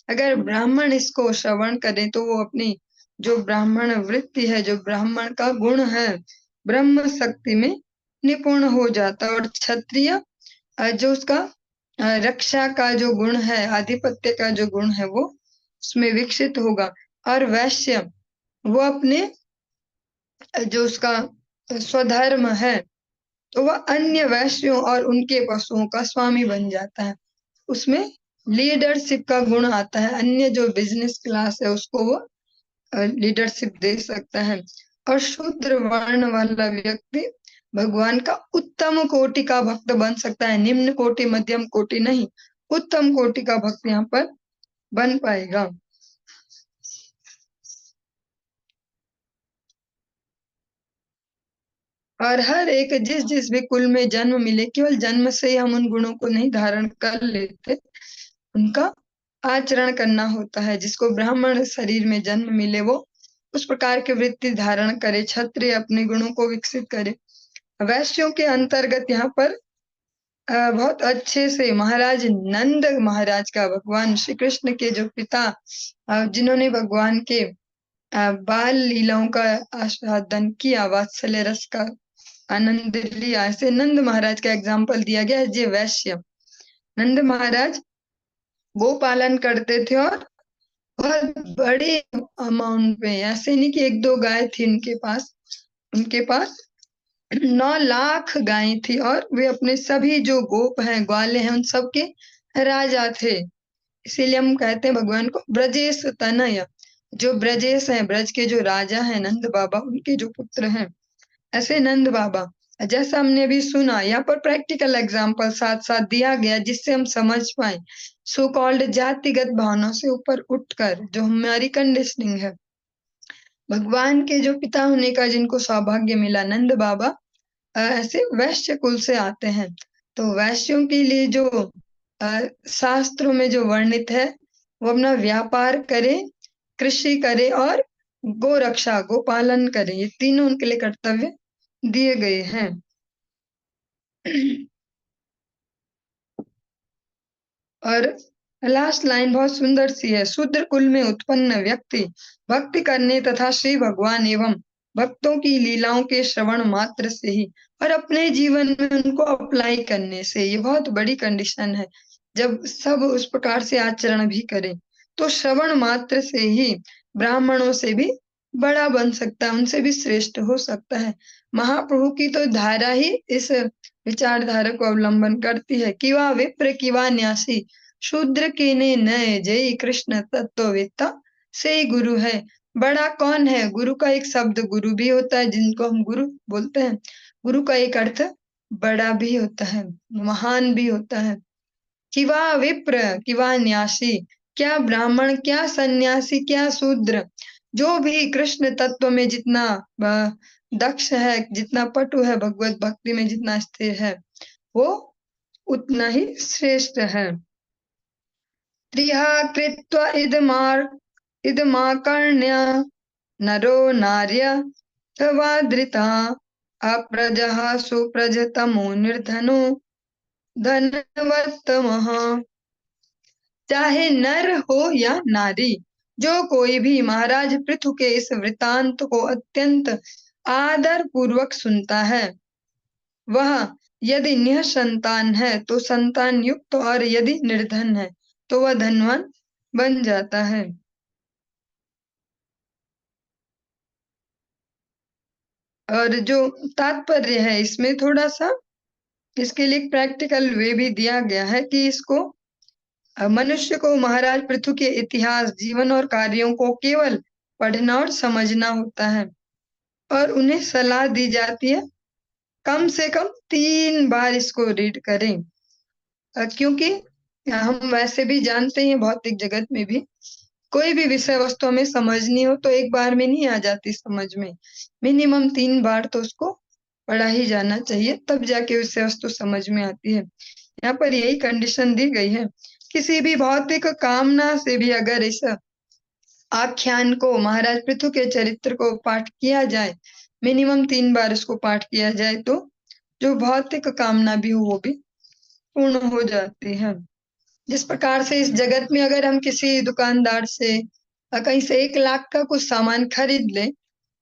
अगर ब्राह्मण इसको श्रवण करें तो वो अपनी जो ब्राह्मण वृत्ति है, जो ब्राह्मण का गुण है, ब्रह्म शक्ति में निपुण हो जाता है। और क्षत्रिय जो उसका रक्षा का जो गुण है, आधिपत्य का जो गुण है वो उसमें विकसित होगा। और वैश्य वो अपने जो उसका स्वधर्म है तो वह अन्य वैश्यों और उनके पशुओं का स्वामी बन जाता है। उसमें लीडरशिप का गुण आता है, अन्य जो बिजनेस क्लास है उसको वो लीडरशिप दे सकता है। और शूद्र वर्ण वाला व्यक्ति भगवान का उत्तम कोटि का भक्त बन सकता है, निम्न कोटि मध्यम कोटि नहीं, उत्तम कोटि का भक्त यहाँ पर बन पाएगा। और हर एक जिस जिस भी कुल में जन्म मिले, केवल जन्म से ही हम उन गुणों को नहीं धारण कर लेते, उनका आचरण करना होता है। जिसको ब्राह्मण शरीर में जन्म मिले वो उस प्रकार की वृत्ति धारण करे, क्षत्रिय अपने गुणों को विकसित करे। वैश्यों के अंतर्गत यहाँ पर बहुत अच्छे से महाराज नंद महाराज का, भगवान श्री कृष्ण के जो पिता, जिन्होंने भगवान के बाल लीलाओं का आस्वादन किया, वात्सल्य रस का आनंद लिया। ऐसे नंद महाराज का एग्जाम्पल दिया गया है। जे वैश्य नंद महाराज गोपालन करते थे और बहुत बड़े अमाउंट में, ऐसे नहीं कि एक दो गाय थी उनके पास 9 लाख गायें थी और वे अपने सभी जो गोप हैं, ग्वाले हैं, उन सब के राजा थे। इसीलिए हम कहते हैं भगवान को ब्रजेश तनय। जो ब्रजेश है, ब्रज के जो राजा हैं नंद बाबा, उनके जो पुत्र हैं, ऐसे नंद बाबा। जैसा हमने अभी सुना, यहाँ पर प्रैक्टिकल एग्जाम्पल साथ साथ दिया गया जिससे हम समझ पाए। सो कॉल्ड जातिगत भावनाओं से ऊपर उठकर जो हमारी कंडीशनिंग है, भगवान के जो पिता होने का जिनको सौभाग्य मिला, नंद बाबा ऐसे वैश्य कुल से आते हैं। तो वैश्यों के लिए जो शास्त्रों में जो वर्णित है, वो अपना व्यापार करे, कृषि करे और गो रक्षा, गोपालन करे, ये तीनों उनके लिए कर्तव्य दिए गए हैं। और लास्ट लाइन बहुत सुंदर सी है। शूद्र कुल में उत्पन्न व्यक्ति भक्ति करने तथा श्री भगवान एवं भक्तों की लीलाओं के श्रवण मात्र से ही और अपने जीवन में उनको अप्लाई करने से, ये बहुत बड़ी कंडीशन है। जब सब उस प्रकार से आचरण भी करें तो श्रवण मात्र से ही ब्राह्मणों से भी बड़ा बन सकता है, उनसे भी श्रेष्ठ हो सकता है। महाप्रभु की तो धारा ही इस विचारधारा को अवलंबन करती है। किवा विप्र किवा न्यासी शूद्र के ने नय जय कृष्ण तत्ववेत्ता से ही गुरु है। बड़ा कौन है? गुरु का एक शब्द गुरु भी होता है, जिनको हम गुरु बोलते हैं। गुरु का एक अर्थ बड़ा भी होता है, महान भी होता है। किवा विप्र किवा न्यासी, क्या ब्राह्मण, क्या सन्यासी, क्या शूद्र, जो भी कृष्ण तत्व में जितना दक्ष है, जितना पटु है, भगवत भक्ति में जितना स्थिर है, वो उतना ही श्रेष्ठ है। त्रिहा कृत्वा इदमाकर्ण्य नरो नार्य तवादृता अप्रजः सुप्रजतमो निर्धनो धनवत्तमः। चाहे नर हो या नारी, जो कोई भी महाराज पृथु के इस वृतांत को अत्यंत आदर पूर्वक सुनता है, वह यदि निःसंतान है तो संतान युक्त और यदि निर्धन है तो वह धनवान बन जाता है। और जो तात्पर्य है इसमें थोड़ा सा, इसके लिए प्रैक्टिकल वे भी दिया गया है कि इसको मनुष्य को महाराज पृथु के इतिहास, जीवन और कार्यों को केवल पढ़ना और समझना होता है और उन्हें सलाह दी जाती है कम से कम 3 बार इसको रीड करें। क्योंकि हम वैसे भी जानते हैं भौतिक जगत में भी कोई भी विषय वस्तु हमें समझनी हो तो एक बार में नहीं आ जाती समझ में, मिनिमम 3 बार तो उसको पढ़ा ही जाना चाहिए, तब जाके विषय वस्तु समझ में आती है। यहाँ पर यही कंडीशन दी गई है। किसी भी भौतिक कामना से भी अगर इस आख्यान को, महाराज पृथु के चरित्र को पाठ किया जाए, मिनिमम 3 बार इसको पाठ किया जाए, तो जो भौतिक कामना भी हो वो भी पूर्ण हो जाती है। जिस प्रकार से इस जगत में अगर हम किसी दुकानदार से कहीं से 1 लाख का कुछ सामान खरीद ले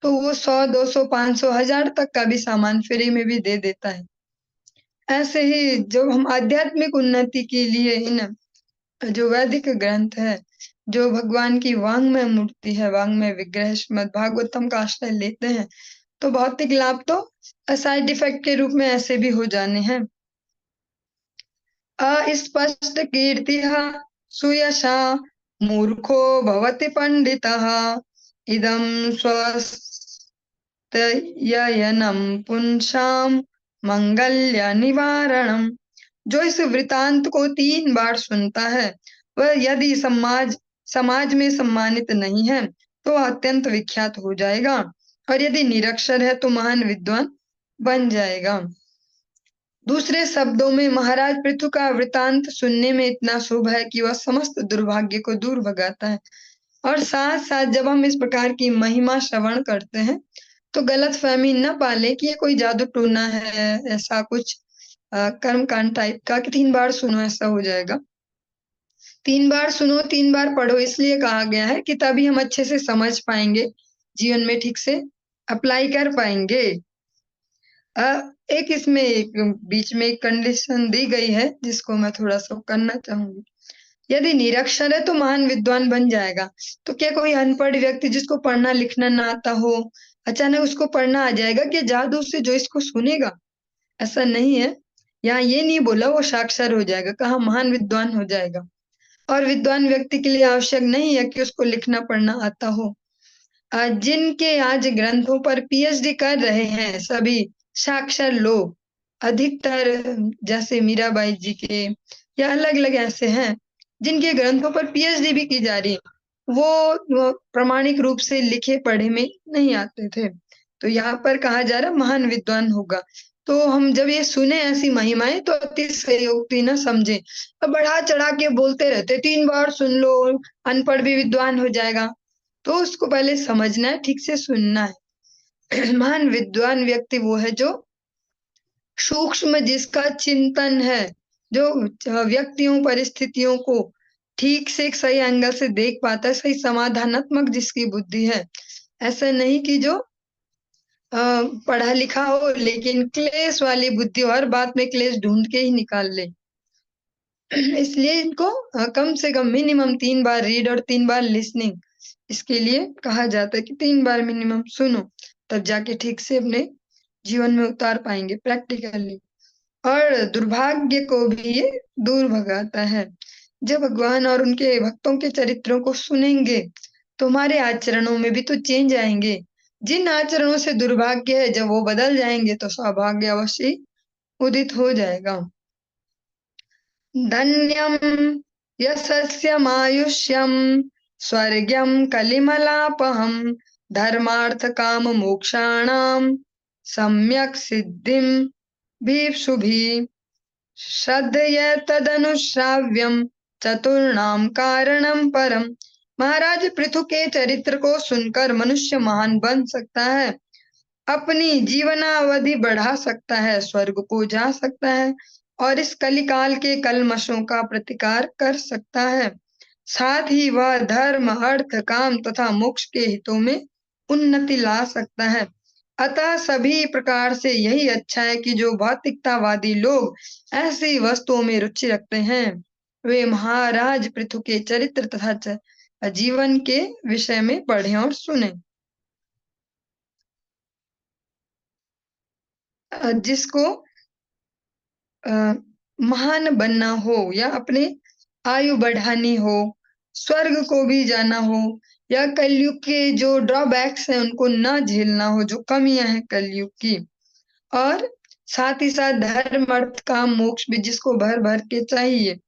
तो वो 100, 200, 500, 1000 तक का भी सामान फ्री में भी दे देता है। ऐसे ही जो हम आध्यात्मिक उन्नति के लिए इन जो वैदिक ग्रंथ है, जो भगवान की वांग्मय मूर्ति है, वांग्मय विग्रह श्रीमद् भागवतम का आश्रय लेते हैं, तो भौतिक लाभ तो साइड इफेक्ट के रूप में ऐसे भी हो जाने हैं। अस्पष्ट कीर्तिः सुयशा मूर्खो भवति पंडितः इदं स्वस्तयनं पुंसाम मंगल्य निवारणम। जो इस वृतांत को 3 बार सुनता है वह यदि समाज में सम्मानित नहीं है तो अत्यंत विख्यात हो जाएगा और यदि निरक्षर है तो महान विद्वान बन जाएगा। दूसरे शब्दों में महाराज पृथु का वृतांत सुनने में इतना शुभ है कि वह समस्त दुर्भाग्य को दूर भगाता है। और साथ साथ जब हम इस प्रकार की महिमा श्रवण करते हैं तो गलत फहमी न पाले कि ये कोई जादू टूना है, ऐसा कुछ कर्म कांड टाइप का कि 3 बार सुनो ऐसा हो जाएगा। 3 बार सुनो, 3 बार पढ़ो, इसलिए कहा गया है कि तभी हम अच्छे से समझ पाएंगे जीवन में ठीक से अप्लाई कर पाएंगे। एक इसमें एक बीच में एक कंडीशन दी गई है जिसको मैं थोड़ा सा करना चाहूंगी। यदि निरक्षर है तो महान विद्वान बन जाएगा। तो क्या कोई अनपढ़ व्यक्ति जिसको पढ़ना लिखना ना आता हो अचानक उसको पढ़ना आ जाएगा? क्या जादू से जो इसको सुनेगा? ऐसा नहीं है। यहाँ ये नहीं बोला वो साक्षर हो जाएगा, कहा महान विद्वान हो जाएगा। और विद्वान व्यक्ति के लिए आवश्यक नहीं है कि उसको लिखना पढ़ना आता हो। जिनके आज ग्रंथों पर पीएचडी कर रहे हैं सभी साक्षर लोग, अधिकतर जैसे मीराबाई जी के या अलग अलग ऐसे हैं जिनके ग्रंथों पर पीएचडी भी की जा रही है, वो प्रामाणिक रूप से लिखे पढ़े में नहीं आते थे। तो यहाँ पर कहा जा रहा महान विद्वान होगा। तो हम जब ये सुने ऐसी महिमाएं तो अतिशयोक्ति न समझे। अब बढ़ा चढ़ा के बोलते रहते 3 बार सुन लो अनपढ़ भी विद्वान हो जाएगा। तो उसको पहले समझना है, ठीक से सुनना है। महान विद्वान व्यक्ति वो है जो सूक्ष्म जिसका चिंतन है, जो व्यक्तियों परिस्थितियों को ठीक से एक सही एंगल से देख पाता है, सही समाधानात्मक जिसकी बुद्धि है। ऐसा नहीं कि जो पढ़ा लिखा हो लेकिन क्लेश वाली बुद्धि हो, हर बात में क्लेश ढूंढ के ही निकाल ले। इसलिए इनको कम से कम मिनिमम 3 बार रीड और 3 बार लिसनिंग, इसके लिए कहा जाता है कि 3 बार मिनिमम सुनो, तब जाके ठीक से अपने जीवन में उतार पाएंगे प्रैक्टिकली। और दुर्भाग्य को भी ये दूर भगाता है। जब भगवान और उनके भक्तों के चरित्रों को सुनेंगे तो हमारे आचरणों में भी तो चेंज आएंगे। जिन आचरणों से दुर्भाग्य है जब वो बदल जाएंगे तो सौभाग्य अवश्य ही उदित हो जाएगा। धन्यम यशस्यमायुष्यम स्वर्ग्यम कलिमलापहम धर्मार्थ काम मोक्षाणाम सम्यक सिद्धिम भीप्सुभि श्रद्धया तदनुश्राव्यम चतुर्णाम कारणम परम। महाराज पृथु के चरित्र को सुनकर मनुष्य महान बन सकता है, अपनी जीवनावधि बढ़ा सकता है, स्वर्ग को जा सकता है और इस कलिकाल के कल्मशों का प्रतिकार कर सकता है। साथ ही वह धर्म अर्थ काम तथा मोक्ष के हितों में उन्नति ला सकता है। अतः सभी प्रकार से यही अच्छा है कि जो भौतिकतावादी लोग ऐसी वस्तुओं में रुचि रखते हैं वे महाराज पृथु के चरित्र तथा जीवन के विषय में पढ़ें और सुने। जिसको महान बनना हो या अपने आयु बढ़ानी हो, स्वर्ग को भी जाना हो या कलयुग के जो ड्रॉबैक्स हैं उनको ना झेलना हो, जो कमियां हैं कलयुग की, और साथ ही साथ धर्म अर्थ काम मोक्ष भी जिसको भर भर के चाहिए,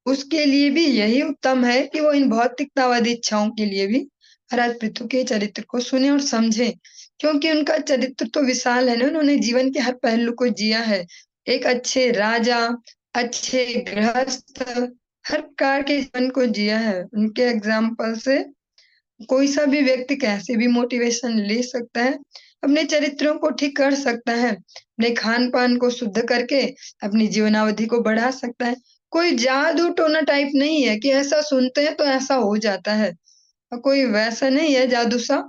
उसके लिए भी यही उत्तम है कि वो इन भौतिकतावादी इच्छाओं के लिए भी महाराज पृथु के चरित्र को सुने और समझे, क्योंकि उनका चरित्र तो विशाल है ना, उन्होंने जीवन के हर पहलू को जिया है। एक अच्छे राजा, अच्छे गृहस्थ, हर प्रकार के जीवन को जिया है। उनके एग्जाम्पल से कोई सा भी व्यक्ति कैसे भी मोटिवेशन ले सकता है, अपने चरित्रों को ठीक कर सकता है, अपने खान पान को शुद्ध करके अपनी जीवनावधि को बढ़ा सकता है। कोई जादू टोना टाइप नहीं है कि ऐसा सुनते हैं तो ऐसा हो जाता है, और कोई वैसा नहीं है जादू सा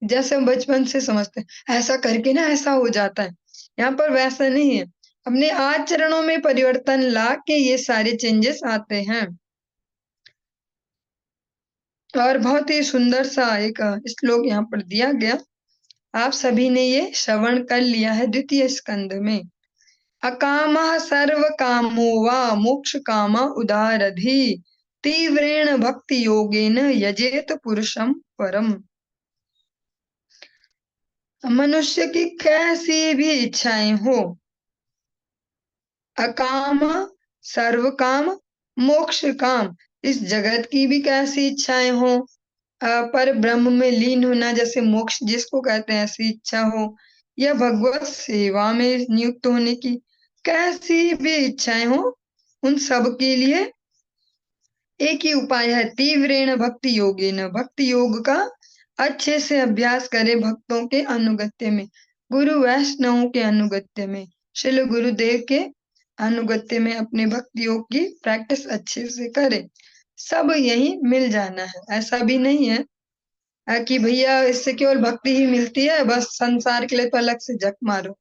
जैसे हम बचपन से समझते हैं ऐसा करके ना ऐसा हो जाता है। यहाँ पर वैसा नहीं है, अपने आचरणों में परिवर्तन ला के ये सारे चेंजेस आते हैं। और बहुत ही सुंदर सा एक श्लोक यहाँ पर दिया गया, आप सभी ने ये श्रवण कर लिया है द्वितीय स्कंद में। अकामः सर्व कामो वा मोक्ष काम उदारधि तीव्रेण भक्ति योगेन यजेत पुरुषम परम। मनुष्य की कैसी भी इच्छाएं हो, अकाम सर्व काम मोक्ष काम, इस जगत की भी कैसी इच्छाएं हो, पर ब्रह्म में लीन होना जैसे मोक्ष जिसको कहते हैं ऐसी इच्छा हो, या भगवत सेवा में नियुक्त होने की कैसी भी इच्छाएं हो, उन सब के लिए एक ही उपाय है, तीव्रेण भक्ति योगेन, भक्ति योग का अच्छे से अभ्यास करे भक्तों के अनुगत्य में, गुरु वैष्णवों के अनुगत्य में, श्रील गुरुदेव के अनुगत्य में अपने भक्ति योग की प्रैक्टिस अच्छे से करे। सब यही मिल जाना है, ऐसा भी नहीं है कि भैया इससे केवल भक्ति ही मिलती है, बस संसार के लिए तो अलग से जप मारो,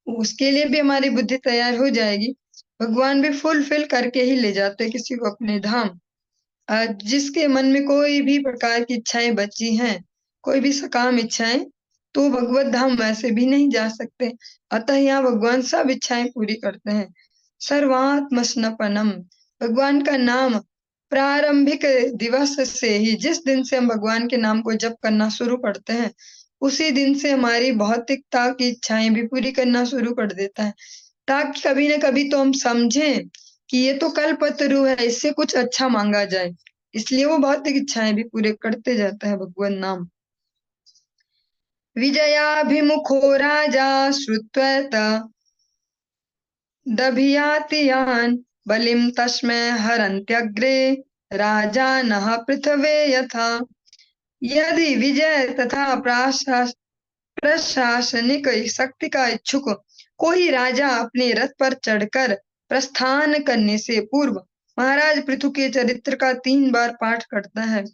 उसके लिए भी हमारी बुद्धि तैयार हो जाएगी। भगवान भी फुलफिल करके ही ले जाते हैं किसी को अपने धाम। जिसके मन में कोई भी प्रकार की इच्छाएं बची हैं, कोई भी सकाम इच्छाएं, तो भगवत धाम वैसे भी नहीं जा सकते। अतः यहाँ भगवान सब इच्छाएं पूरी करते हैं। सर्वात्म स्नपनम, भगवान का नाम प्रारंभिक दिवस से ही, जिस दिन से हम भगवान के नाम को जप करना शुरू करते हैं, उसी दिन से हमारी भौतिकता की इच्छाएं भी पूरी करना शुरू कर देता है, ताकि कभी न कभी तो हम समझें कि ये तो कल्पतरु है, इससे कुछ अच्छा मांगा जाए। इसलिए वो भौतिक इच्छाएं भी पूरे करते जाता है भगवान नाम। विजयाभिमुखो राजा श्रुत्वा दभियाति यान् बलिं तस्मै हरन्त्यग्रे राजानः पृथवे यथा। यदि विजय तथा प्रशासनिक शक्ति का इच्छुक कोई राजा अपने रथ पर चढ़कर प्रस्थान करने से पूर्व महाराज पृथु के चरित्र का 3 बार पाठ करता है,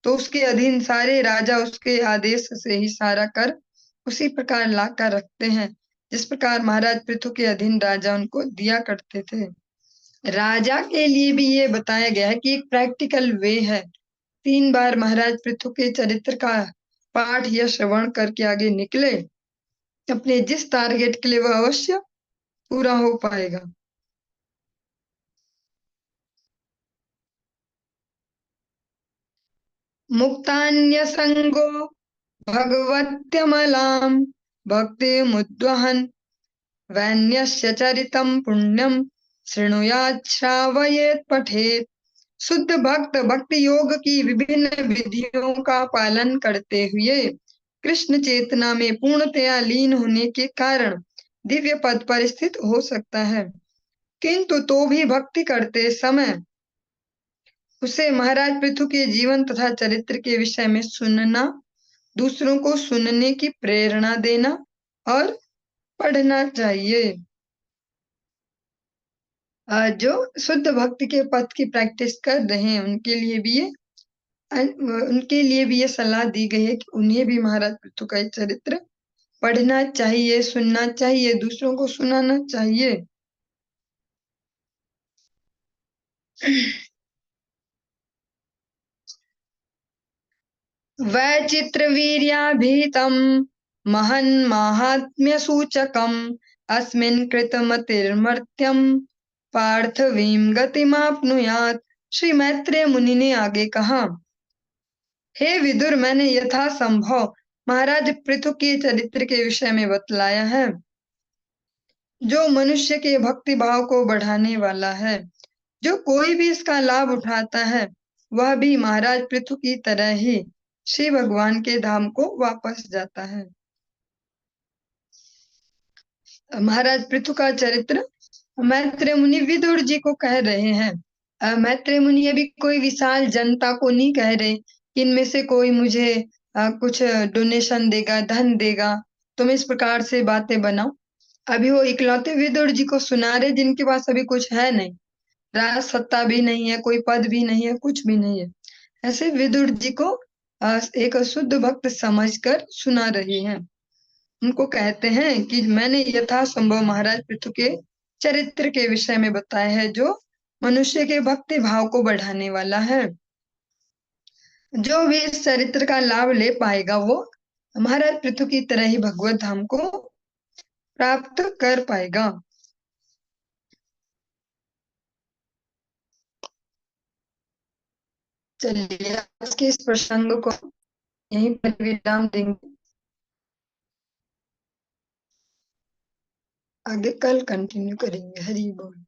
तो उसके अधीन सारे राजा उसके आदेश से ही सारा कर उसी प्रकार लाकर रखते हैं, जिस प्रकार महाराज पृथु के अधीन राजा उनको दिया करते थे। राजा के लिए भी ये बताया गया है कि एक प्रैक्टिकल वे है। 3 बार महाराज पृथु के चरित्र का पाठ या श्रवण करके आगे निकले, अपने जिस टारगेट के लिए वो अवश्य पूरा हो पाएगा। मुक्तान्यसंगो भगवत्यमलां भक्तिमुद्वहन् वैन्यस्य चरितं पुण्यं शृणुयात् श्रावयेत् पठेत्। शुद्ध भक्त भक्ति योग की विभिन्न विधियों का पालन करते हुए कृष्ण चेतना में पूर्णतया लीन होने के कारण दिव्य पद पर स्थित हो सकता है, किंतु तो भी भक्ति करते समय उसे महाराज पृथु के जीवन तथा चरित्र के विषय में सुनना, दूसरों को सुनने की प्रेरणा देना और पढ़ना चाहिए। जो शुद्ध भक्ति के पथ की प्रैक्टिस कर रहे हैं उनके लिए भी ये सलाह दी गई है कि उन्हें भी महाराज पृथु का चरित्र पढ़ना चाहिए, सुनना चाहिए, दूसरों को सुनाना चाहिए। वैचित्रवीर्याभीतं महन्माहात्म्यसूचकम् अस्मिन् कृतमतिर्मर्त्यं पार्थवीं गतिमाप्नुयात्। श्री मैत्रेय मुनि ने आगे कहा, हे विदुर, मैंने यथासंभव महाराज पृथु के चरित्र के विषय में बतलाया है, जो मनुष्य के भक्ति भाव को बढ़ाने वाला है। जो कोई भी इसका लाभ उठाता है, वह भी महाराज पृथु की तरह ही श्री भगवान के धाम को वापस जाता है। महाराज पृथु का चरित्र मैत्रेय मुनि विदुर जी को कह रहे हैं। मैत्रेय मुनि अभी कोई विशाल जनता को नहीं कह रहे कि इनमें से कोई मुझे कुछ डोनेशन देगा, धन देगा, तुम इस प्रकार से बातें बनाओ। अभी वो इकलौते विदुर जी को सुना रहे जिनके पास अभी कुछ है नहीं, राज सत्ता भी नहीं है, कोई पद भी नहीं है, कुछ भी नहीं है। ऐसे विदुर जी को एक शुद्ध भक्त समझकर सुना रही हैं। उनको कहते हैं कि मैंने यथासंभव महाराज पृथु के चरित्र के विषय में बताया है, जो मनुष्य के भक्ति भाव को बढ़ाने वाला है। जो भी इस चरित्र का लाभ ले पाएगा, वो महाराज पृथु की तरह ही भगवत धाम को प्राप्त कर पाएगा। चलिए आज के इस प्रसंग को यहीं पर विराम देंगे, आगे कल कंटिन्यू करेंगे। हरि बोल।